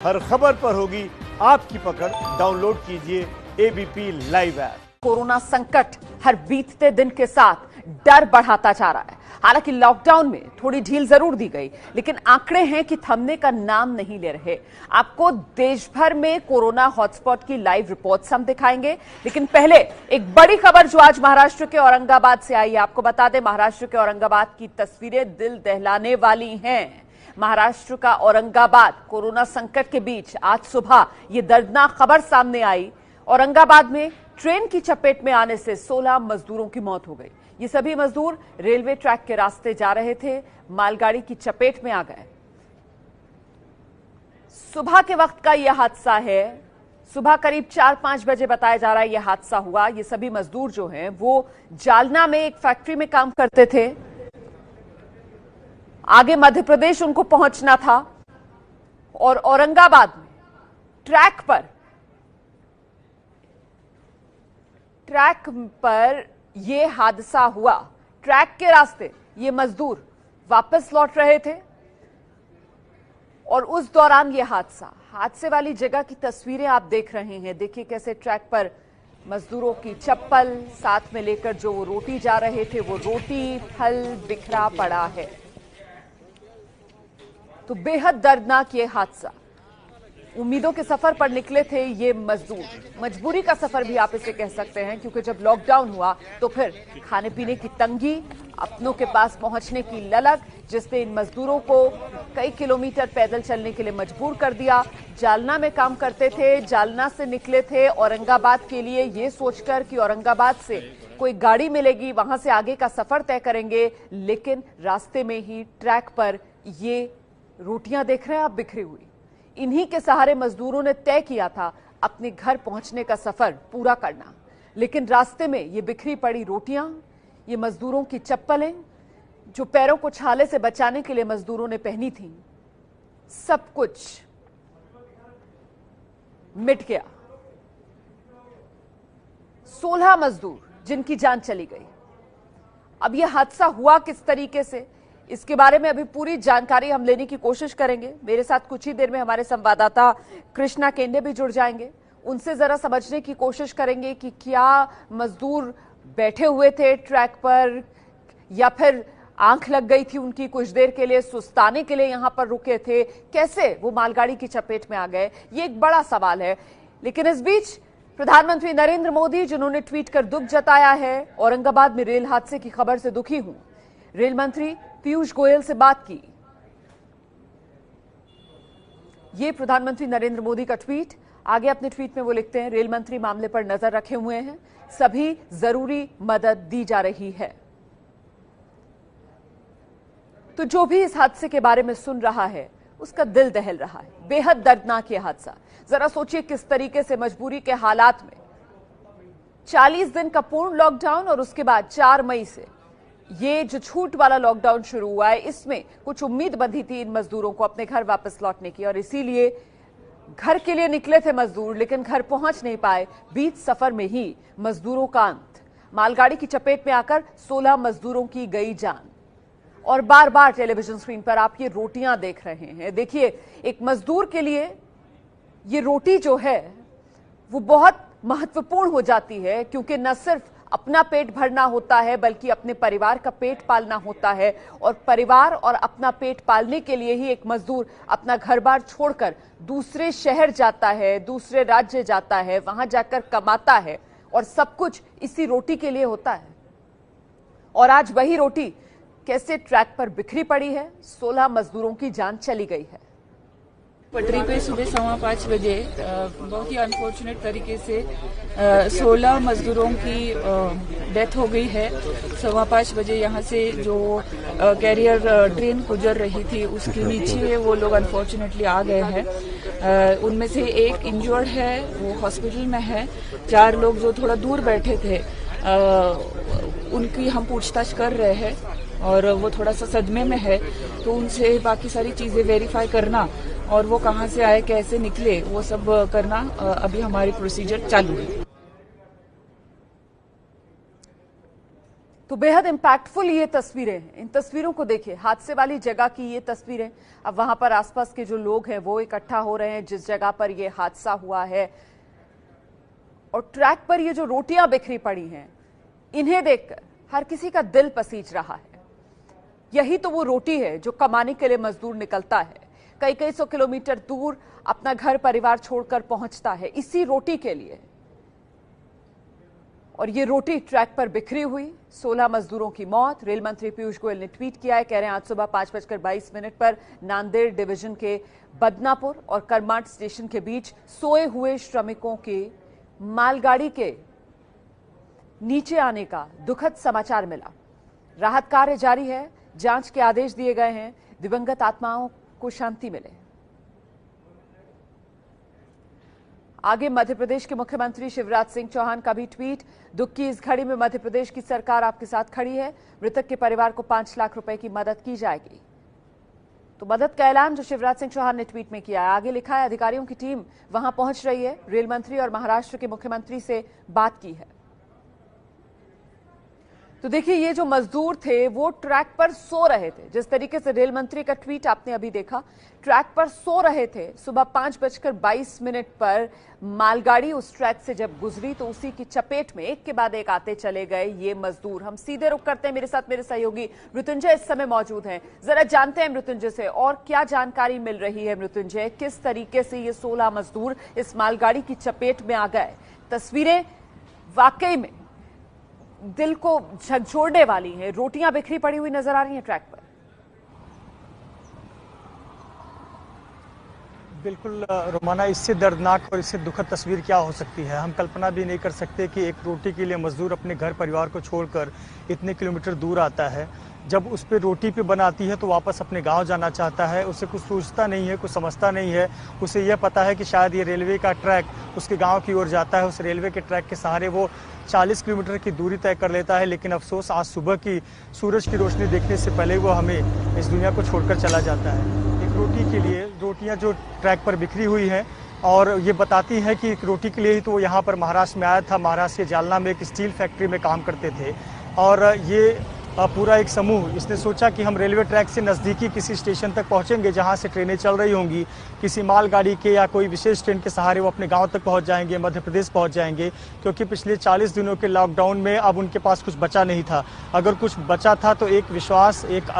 हर खबर पर होगी आपकी पकड़। डाउनलोड कीजिए एबीपी लाइव ऐप। कोरोना संकट हर बीतते दिन के साथ डर बढ़ाता जा रहा है। हालांकि लॉकडाउन में थोड़ी ढील जरूर दी गई, लेकिन आंकड़े हैं कि थमने का नाम नहीं ले रहे। आपको देश भर में कोरोना हॉटस्पॉट की लाइव रिपोर्ट्स हम दिखाएंगे, लेकिन पहले एक बड़ी खबर जो आज महाराष्ट्र के औरंगाबाद से आई है। आपको बता दें, महाराष्ट्र के औरंगाबाद की तस्वीरें दिल दहलाने वाली हैं। महाराष्ट्र का औरंगाबाद कोरोना संकट के बीच आज सुबह यह दर्दनाक खबर सामने आई। औरंगाबाद में ट्रेन की चपेट में आने से 16 मजदूरों की मौत हो गई। ये सभी मजदूर रेलवे ट्रैक के रास्ते जा रहे थे, मालगाड़ी की चपेट में आ गए। सुबह के वक्त का यह हादसा है। सुबह करीब 4-5 बजे बताया जा रहा है यह हादसा हुआ। ये सभी मजदूर जो हैं वो जालना में एक फैक्ट्री में काम करते थे। आगे मध्य प्रदेश उनको पहुंचना था और औरंगाबाद में ट्रैक पर यह हादसा हुआ। ट्रैक के रास्ते ये मजदूर वापस लौट रहे थे और उस दौरान यह हादसे वाली जगह की तस्वीरें आप देख रहे हैं। देखिए कैसे ट्रैक पर मजदूरों की चप्पल साथ में लेकर जो वो रोटी जा रहे थे, वो रोटी फल बिखरा पड़ा है। तो बेहद दर्दनाक ये हादसा। उम्मीदों के सफर पर निकले थे ये मजदूर, मजबूरी का सफर भी आप इसे कह सकते हैं, क्योंकि जब लॉकडाउन हुआ तो फिर खाने पीने की तंगी, अपनों के पास पहुंचने की ललक, जिसने इन मजदूरों को कई किलोमीटर पैदल चलने के लिए मजबूर कर दिया। जालना में काम करते थे, जालना से निकले थे औरंगाबाद के लिए ये सोचकर कि औरंगाबाद से कोई गाड़ी मिलेगी, वहां से आगे का सफर तय करेंगे, लेकिन रास्ते में ही ट्रैक पर ये रोटियां देख रहे हैं आप बिखरी हुई। इन्हीं के सहारे मजदूरों ने तय किया था अपने घर पहुंचने का सफर पूरा करना, लेकिन रास्ते में ये बिखरी पड़ी रोटियां, ये मजदूरों की चप्पलें जो पैरों को छाले से बचाने के लिए मजदूरों ने पहनी थी, सब कुछ मिट गया। 16 मजदूर जिनकी जान चली गई। अब यह हादसा हुआ किस तरीके से, इसके बारे में अभी पूरी जानकारी हम लेने की कोशिश करेंगे। मेरे साथ कुछ ही देर में हमारे संवाददाता कृष्णा केंडे भी जुड़ जाएंगे। उनसे जरा समझने की कोशिश करेंगे कि क्या मजदूर बैठे हुए थे ट्रैक पर, या फिर आंख लग गई थी उनकी, कुछ देर के लिए सुस्ताने के लिए यहां पर रुके थे, कैसे वो मालगाड़ी की चपेट में आ गए, ये एक बड़ा सवाल है। लेकिन इस बीच प्रधानमंत्री नरेंद्र मोदी, जिन्होंने ट्वीट कर दुख जताया है, औरंगाबाद में रेल हादसे की खबर से दुखी हूं। रेल मंत्री पीयूष गोयल से बात की। ये प्रधानमंत्री नरेंद्र मोदी का ट्वीट। आगे अपने ट्वीट में वो लिखते हैं, रेल मंत्री मामले पर नजर रखे हुए हैं, सभी जरूरी मदद दी जा रही है। तो जो भी इस हादसे के बारे में सुन रहा है उसका दिल दहल रहा है। बेहद दर्दनाक यह हादसा। जरा सोचिए किस तरीके से मजबूरी के हालात में 40 दिन का पूर्ण लॉकडाउन और उसके बाद 4 मई से ये जो छूट वाला लॉकडाउन शुरू हुआ है, इसमें कुछ उम्मीद बंधी थी इन मजदूरों को अपने घर वापस लौटने की, और इसीलिए घर के लिए निकले थे मजदूर, लेकिन घर पहुंच नहीं पाए। बीच सफर में ही मजदूरों का अंत। मालगाड़ी की चपेट में आकर 16 मजदूरों की गई जान। और बार बार टेलीविजन स्क्रीन पर आप ये रोटियां देख रहे हैं। देखिए, एक मजदूर के लिए ये रोटी जो है वो बहुत महत्वपूर्ण हो जाती है, क्योंकि न सिर्फ अपना पेट भरना होता है बल्कि अपने परिवार का पेट पालना होता है। और परिवार और अपना पेट पालने के लिए ही एक मजदूर अपना घर बार छोड़कर दूसरे शहर जाता है, दूसरे राज्य जाता है, वहां जाकर कमाता है, और सब कुछ इसी रोटी के लिए होता है। और आज वही रोटी कैसे ट्रैक पर बिखरी पड़ी है। 16 मजदूरों की जान चली गई है। पटरी पे सुबह 5:15 बजे बहुत ही अनफॉर्चुनेट तरीके से 16 मजदूरों की डेथ हो गई है। 5:15 बजे यहाँ से जो कैरियर ट्रेन गुजर रही थी उसके नीचे वो लोग अनफॉर्चुनेटली आ गए हैं। उनमें से एक इंजर्ड है, वो हॉस्पिटल में है। 4 लोग जो थोड़ा दूर बैठे थे उनकी हम पूछताछ कर रहे हैं और वो थोड़ा सा सदमे में है, तो उनसे बाकी सारी चीजें वेरीफाई करना और वो कहाँ से आए, कैसे निकले, वो सब करना अभी हमारी प्रोसीजर चालू है। तो बेहद इंपैक्टफुल ये तस्वीरें हैं। इन तस्वीरों को देखिए, हादसे वाली जगह की ये तस्वीरें। अब वहां पर आसपास के जो लोग हैं वो इकट्ठा हो रहे हैं जिस जगह पर ये हादसा हुआ है, और ट्रैक पर ये जो रोटियां बिखरी पड़ी हैं, इन्हें देखकर हर किसी का दिल पसीज रहा है। यही तो वो रोटी है जो कमाने के लिए मजदूर निकलता है, कई कई सौ किलोमीटर दूर अपना घर परिवार छोड़कर पहुंचता है इसी रोटी के लिए। और ये रोटी ट्रैक पर बिखरी हुई, 16 मजदूरों की मौत। रेल मंत्री पीयूष गोयल ने ट्वीट किया है, कह रहे हैं आज सुबह 5:22 पर नांदेड़ डिवीजन के बदनापुर और करमाट स्टेशन के बीच सोए हुए श्रमिकों के मालगाड़ी के नीचे आने का दुखद समाचार मिला। राहत कार्य जारी है, जांच के आदेश दिए गए हैं, दिवंगत आत्माओं को शांति मिले। आगे मध्य प्रदेश के मुख्यमंत्री शिवराज सिंह चौहान का भी ट्वीट, दुख की इस घड़ी में मध्य प्रदेश की सरकार आपके साथ खड़ी है, मृतक के परिवार को 5 लाख रुपए की मदद की जाएगी। तो मदद का ऐलान जो शिवराज सिंह चौहान ने ट्वीट में किया है। आगे लिखा है, अधिकारियों की टीम वहां पहुंच रही है, रेल मंत्री और महाराष्ट्र के मुख्यमंत्री से बात की है। तो देखिए, ये जो मजदूर थे वो ट्रैक पर सो रहे थे, जिस तरीके से रेल मंत्री का ट्वीट आपने अभी देखा, ट्रैक पर सो रहे थे। सुबह 5:22 पर मालगाड़ी उस ट्रैक से जब गुजरी तो उसी की चपेट में एक के बाद एक आते चले गए ये मजदूर। हम सीधे रुख करते हैं, मेरे साथ मेरे सहयोगी मृत्युंजय इस समय मौजूद हैं। जरा जानते हैं मृत्युंजय से और क्या जानकारी मिल रही है। मृत्युंजय, किस तरीके से ये 16 मजदूर इस मालगाड़ी की चपेट में आ गए? तस्वीरें वाकई में दिल को झकझोरने वाली हैं। रोटियां बिखरी पड़ी हुई नजर आ रही हैं ट्रैक पर। बिल्कुल रोमाना, इससे दर्दनाक और इससे दुखद तस्वीर क्या हो सकती है। हम कल्पना भी नहीं कर सकते कि एक रोटी के लिए मजदूर अपने घर परिवार को छोड़कर इतने किलोमीटर दूर आता है। जब उस पर रोटी पे बनाती है तो वापस अपने गांव जाना चाहता है। उसे कुछ सोचता नहीं है, कुछ समझता नहीं है। उसे यह पता है कि शायद ये रेलवे का ट्रैक उसके गांव की ओर जाता है। उस रेलवे के ट्रैक के सहारे वो 40 किलोमीटर की दूरी तय कर लेता है। लेकिन अफसोस, आज सुबह की सूरज की रोशनी देखने से पहले वो हमें इस दुनिया को छोड़कर चला जाता है। एक रोटी के लिए, रोटियाँ जो ट्रैक पर बिखरी हुई हैं, और ये बताती है कि एक रोटी के लिए ही तो वो यहाँ पर महाराष्ट्र में आया था। महाराष्ट्र के जालना में एक स्टील फैक्ट्री में काम करते थे, और ये पूरा एक समूह, इसने सोचा कि हम रेलवे ट्रैक से नज़दीकी किसी स्टेशन तक पहुंचेंगे जहां से ट्रेनें चल रही होंगी, किसी मालगाड़ी के या कोई विशेष ट्रेन के सहारे वो अपने गांव तक पहुंच जाएंगे, मध्य प्रदेश पहुंच जाएंगे। क्योंकि पिछले 40 दिनों के लॉकडाउन में अब उनके पास कुछ बचा नहीं था। अगर कुछ बचा था तो एक विश्वास, एक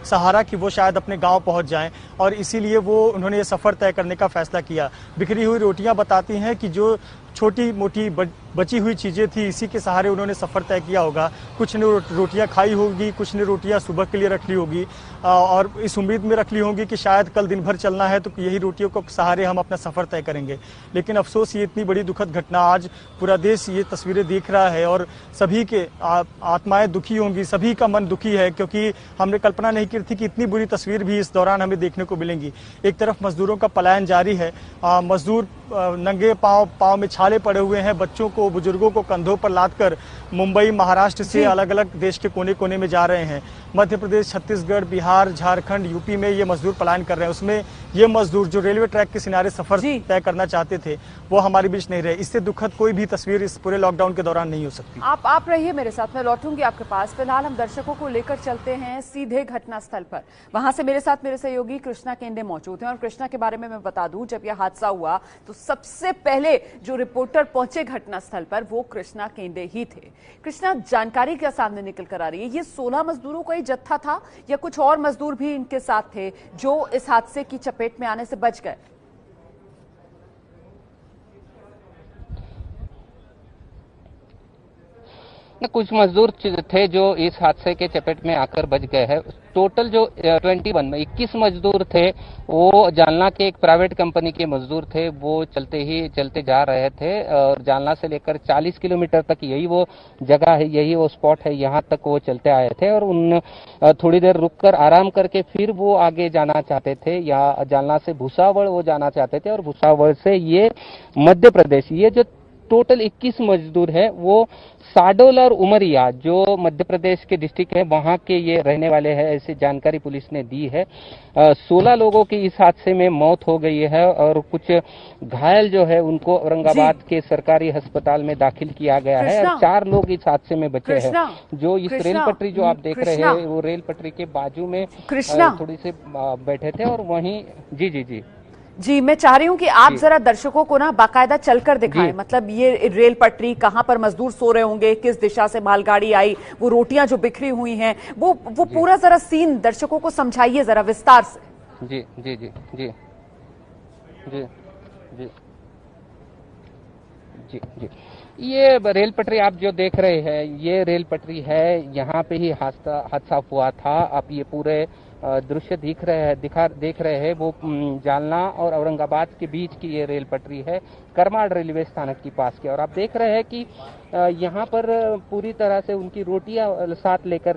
सहारा कि वो शायद अपने गाँव पहुँच जाएँ, और इसीलिए उन्होंने ये सफ़र तय करने का फैसला किया। बिखरी हुई रोटियाँ बताती हैं कि जो छोटी मोटी बची हुई चीज़ें थी, इसी के सहारे उन्होंने सफ़र तय किया होगा। कुछ ने रोटियां खाई होगी, कुछ ने रोटियां सुबह के लिए रख ली होगी, और इस उम्मीद में रख ली होंगी कि शायद कल दिन भर चलना है तो यही रोटियों को सहारे हम अपना सफ़र तय करेंगे। लेकिन अफसोस, ये इतनी बड़ी दुखद घटना, आज पूरा देश ये तस्वीरें देख रहा है और सभी के आत्माएं दुखी होंगी, सभी का मन दुखी है, क्योंकि हमने कल्पना नहीं की थी कि इतनी बुरी तस्वीर भी इस दौरान हमें देखने को मिलेंगी। एक तरफ मजदूरों का पलायन जारी है, मजदूर नंगे पाँव में छाले पड़े हुए हैं, बच्चों को, बुजुर्गों को कंधों पर लादकर मुंबई, महाराष्ट्र से अलग अलग देश के कोने कोने में जा रहे हैं। मध्य प्रदेश, छत्तीसगढ़, बिहार, झारखंड, यूपी में ये मजदूर पलायन कर रहे हैं। उसमें ये मजदूर जो रेलवे ट्रैक के किनारे सफर तय करना चाहते थे वो हमारे बीच नहीं रहे। इससे दुखद कोई भी तस्वीर इस पूरे लॉकडाउन के दौरान नहीं हो सकती। आप रहिए मेरे साथ, मैं लौटूंगी आपके पास। फिलहाल हम दर्शकों को लेकर चलते हैं सीधे घटनास्थल पर। वहां से मेरे साथ मेरे सहयोगी कृष्णा केंडे मौजूद हैं, और कृष्णा के बारे में मैं बता दूं, जब यह हादसा हुआ तो सबसे पहले जो रिपोर्टर पहुंचे घटनास्थल पर वो कृष्णा केंडे ही थे। कृष्णा, जानकारी क्या सामने निकल कर आ रही है? ये 16 मजदूरों का ही जत्था था या कुछ और मजदूर भी इनके साथ थे जो इस हादसे की चपेट में आने से बच गए? कुछ मजदूर थे जो इस हादसे के चपेट में आकर बच गए हैं। टोटल जो 21 मजदूर थे वो जालना के एक प्राइवेट कंपनी के मजदूर थे। वो चलते जा रहे थे और जालना से लेकर 40 किलोमीटर तक यही वो जगह है, यही वो स्पॉट है, यहाँ तक वो चलते आए थे। और उन थोड़ी देर रुककर आराम करके फिर वो आगे जाना चाहते थे, या जालना से भुसावल वो जाना चाहते थे, और भुसावल से ये मध्य प्रदेश, ये जो टोटल 21 मजदूर है, वो साडोल और उमरिया जो मध्य प्रदेश के डिस्ट्रिक्ट है वहां के ये रहने वाले हैं, ऐसी जानकारी पुलिस ने दी है। 16 लोगों की इस हादसे में मौत हो गई है और कुछ घायल जो है उनको औरंगाबाद के सरकारी अस्पताल में दाखिल किया गया है और 4 लोग इस हादसे में बचे हैं। जो इस रेल पटरी जो आप देख रहे हैं वो रेल पटरी के बाजू में थोड़ी से बैठे थे और वहीं जी, मैं चाह रही हूँ कि आप जरा दर्शकों को ना बाकायदा चलकर दिखाएं, मतलब ये रेल पटरी कहाँ पर मजदूर सो रहे होंगे, किस दिशा से मालगाड़ी आई, वो रोटियां जो बिखरी हुई हैं, वो पूरा जरा सीन दर्शकों को समझाइए जरा विस्तार से। जी जी जी जी जी जी जी जी ये रेल पटरी आप जो देख रहे हैं ये रेल पटरी है, यहाँ पे ही हादसा हुआ था। आप ये पूरे दृश्य देख रहे हैं वो जालना और औरंगाबाद के बीच की ये रेल पटरी है, करमाड़ रेलवे स्थानक के पास की। और आप देख रहे हैं कि यहाँ पर पूरी तरह से उनकी रोटियां साथ लेकर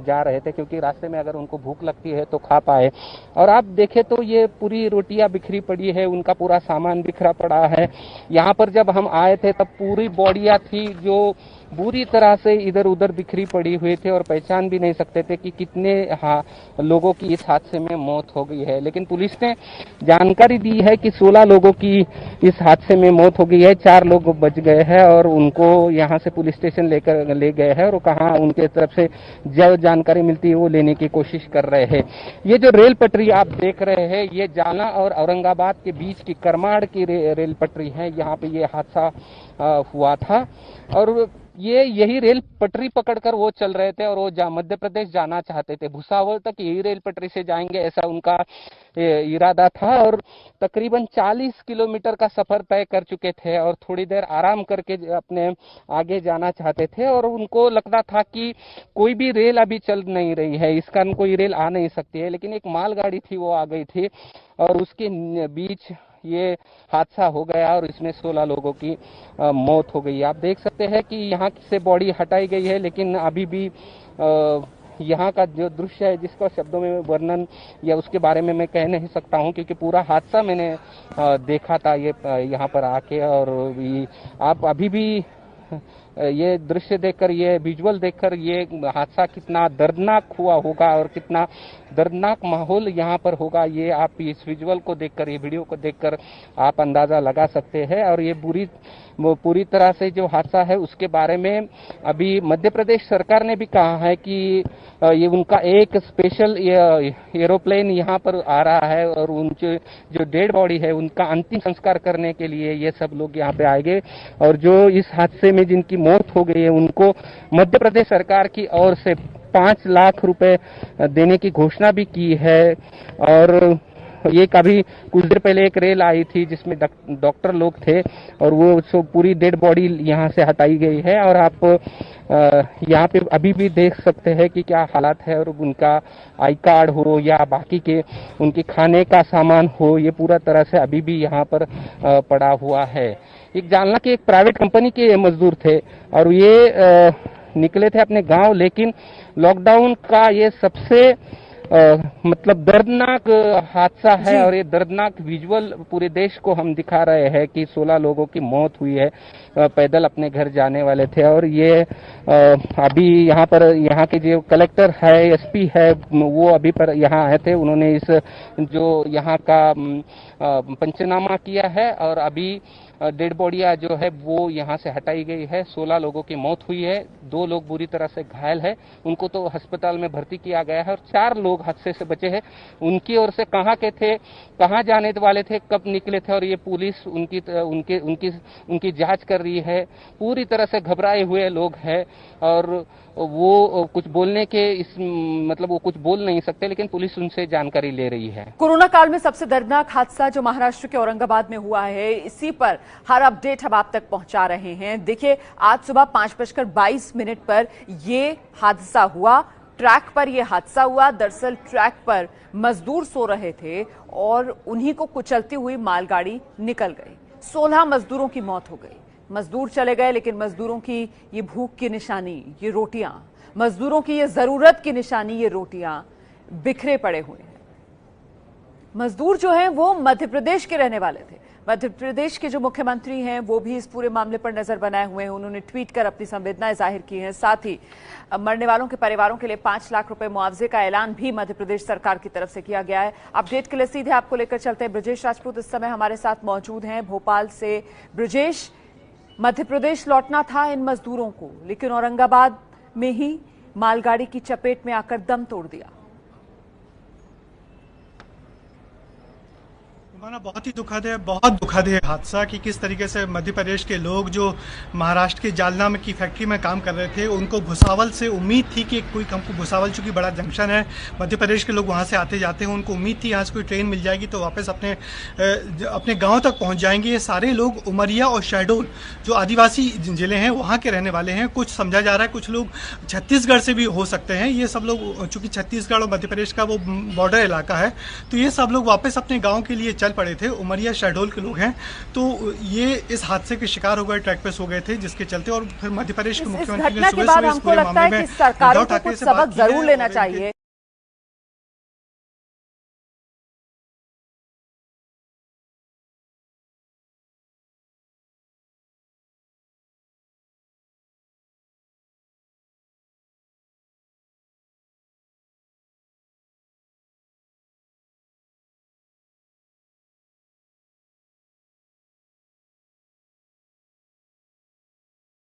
जा रहे थे, क्योंकि रास्ते में अगर उनको भूख लगती है तो खा पाए। और आप देखें तो ये पूरी रोटियां बिखरी पड़ी है, उनका पूरा सामान बिखरा पड़ा है। यहाँ पर जब हम आए थे तब पूरी बॉडियां थी जो बुरी तरह से इधर उधर बिखरी पड़ी हुई थे और पहचान भी नहीं सकते थे कि कितने लोगों की इस हादसे में मौत हो गई है। लेकिन पुलिस ने जानकारी दी है कि 16 लोगों की इस हादसे में मौत हो गई है, 4 लोग बच गए हैं और उनको यहाँ से पुलिस स्टेशन ले गए हैं और कहाँ उनके तरफ से जो जानकारी मिलती है वो लेने की कोशिश कर रहे हैं। ये जो रेल पटरी आप देख रहे हैं ये जालना और औरंगाबाद के बीच की करमाड़ की रेल पटरी है, यहाँ पे ये हादसा हुआ था। और यही रेल पटरी पकड़कर वो चल रहे थे और वो मध्य प्रदेश जाना चाहते थे, भुसावल तक यही रेल पटरी से जाएंगे ऐसा उनका इरादा था। और तकरीबन 40 किलोमीटर का सफर तय कर चुके थे और थोड़ी देर आराम करके अपने आगे जाना चाहते थे। और उनको लगता था कि कोई भी रेल अभी चल नहीं रही है, इस कारण कोई रेल आ नहीं सकती है, लेकिन एक मालगाड़ी थी वो आ गई थी और उसके बीच ये हादसा हो गया और इसमें 16 लोगों की मौत हो गई। आप देख सकते हैं कि यहाँ से बॉडी हटाई गई है, लेकिन अभी भी यहाँ का जो दृश्य है जिसका शब्दों में वर्णन या उसके बारे में मैं कह नहीं सकता हूँ, क्योंकि पूरा हादसा मैंने देखा था ये यहाँ पर आके। और आप अभी भी ये दृश्य देखकर, ये विजुअल देखकर ये हादसा कितना दर्दनाक हुआ होगा और कितना दर्दनाक माहौल यहाँ पर होगा, ये आप इस विजुअल को देखकर, ये वीडियो को देखकर आप अंदाजा लगा सकते हैं। और ये पूरी तरह से जो हादसा है उसके बारे में अभी मध्य प्रदेश सरकार ने भी कहा है कि ये उनका एक स्पेशल एरोप्लेन यहाँ पर आ रहा है और उनके जो डेड बॉडी है उनका अंतिम संस्कार करने के लिए ये सब लोग यहाँ पे आएंगे। और जो इस हादसे में जिनकी मौत हो गई है उनको मध्य प्रदेश सरकार की ओर से 5 लाख रुपए देने की घोषणा भी की है। और ये कभी कुछ देर पहले एक रेल आई थी जिसमें डॉक्टर लोग थे और वो पूरी डेड बॉडी यहाँ से हटाई गई है। और आप यहाँ पे अभी भी देख सकते हैं कि क्या हालात है, और उनका आई कार्ड हो या बाकी के उनके खाने का सामान हो, ये पूरा तरह से अभी भी यहाँ पर पड़ा हुआ है। एक जालना के एक प्राइवेट कंपनी के मजदूर थे और ये निकले थे अपने गांव, लेकिन लॉकडाउन का ये सबसे मतलब दर्दनाक हादसा है और ये दर्दनाक विजुअल पूरे देश को हम दिखा रहे हैं कि 16 लोगों की मौत हुई है, पैदल अपने घर जाने वाले थे। और ये अभी यहाँ पर यहाँ के जो कलेक्टर है, एसपी है, वो अभी पर यहाँ आए थे, उन्होंने इस जो यहाँ का पंचनामा किया है और अभी डेड बॉडियां जो है वो यहाँ से हटाई गई है। 16 लोगों की मौत हुई है, 2 लोग बुरी तरह से घायल है, उनको तो अस्पताल में भर्ती किया गया है और 4 लोग हादसे से बचे हैं। उनकी ओर से कहाँ के थे, कहाँ जाने वाले थे, कब निकले थे, और ये पुलिस उनकी जांच कर रही है। पूरी तरह से घबराए हुए लोग हैं और वो कुछ बोलने के मतलब वो कुछ बोल नहीं सकते, लेकिन पुलिस उनसे जानकारी ले रही है। कोरोना काल में सबसे दर्दनाक हादसा जो महाराष्ट्र के औरंगाबाद में हुआ है, इसी पर हर अपडेट हम आप तक पहुंचा रहे हैं। देखिए, आज सुबह 5:22 पर ये हादसा हुआ। ट्रैक पर यह हादसा हुआ। दरअसल ट्रैक पर मजदूर सो रहे थे और उन्हीं को कुचलती हुई मालगाड़ी निकल गई। 16 मजदूरों की मौत हो गई। मजदूर चले गए, लेकिन मजदूरों की ये भूख की निशानी, ये रोटियां, मजदूरों की ये जरूरत की निशानी, ये रोटियां बिखरे पड़े हुए हैं। मजदूर जो हैं वो मध्य प्रदेश के रहने वाले थे। मध्य प्रदेश के जो मुख्यमंत्री हैं वो भी इस पूरे मामले पर नजर बनाए हुए हैं। उन्होंने ट्वीट कर अपनी संवेदनाएं जाहिर की हैं। साथ ही मरने वालों के परिवारों के लिए 5 लाख रुपए मुआवजे का ऐलान भी मध्य प्रदेश सरकार की तरफ से किया गया है। अपडेट के लिए सीधे आपको लेकर चलते हैं। ब्रजेश राजपूत इस समय हमारे साथ मौजूद हैं भोपाल से। ब्रजेश, मध्य प्रदेश लौटना था इन मजदूरों को, लेकिन औरंगाबाद में ही मालगाड़ी की चपेट में आकर दम तोड़ दिया। बहुत ही बहुत दुखद है हादसा कि किस तरीके से मध्य प्रदेश के लोग जो महाराष्ट्र के जालना में की फैक्ट्री में काम कर रहे थे, उनको भुसावल से उम्मीद थी कि कोई हमको भुसावल चूंकि बड़ा जंक्शन है, मध्य प्रदेश के लोग वहां से आते जाते हैं, उनको उम्मीद थी यहाँ से कोई ट्रेन मिल जाएगी तो वापस अपने गाँव तक पहुँच जाएंगे। ये सारे लोग उमरिया और शहडोल जो आदिवासी जिले हैं वहाँ के रहने वाले हैं। कुछ समझा जा रहा है कुछ लोग छत्तीसगढ़ से भी हो सकते हैं। ये सब लोग चूंकि छत्तीसगढ़ और मध्य प्रदेश का वो बॉर्डर इलाका है, तो ये सब लोग वापस अपने गाँव के लिए चल पड़े थे। उमरिया शहडोल के लोग हैं, तो ये इस हादसे के शिकार हो गए, ट्रैक पे सो गए थे, जिसके चलते और फिर मध्य प्रदेश के मुख्यमंत्री ने सुबह इस पूरे मामले में सरकारों को कुछ सबक जरूर लेना चाहिए।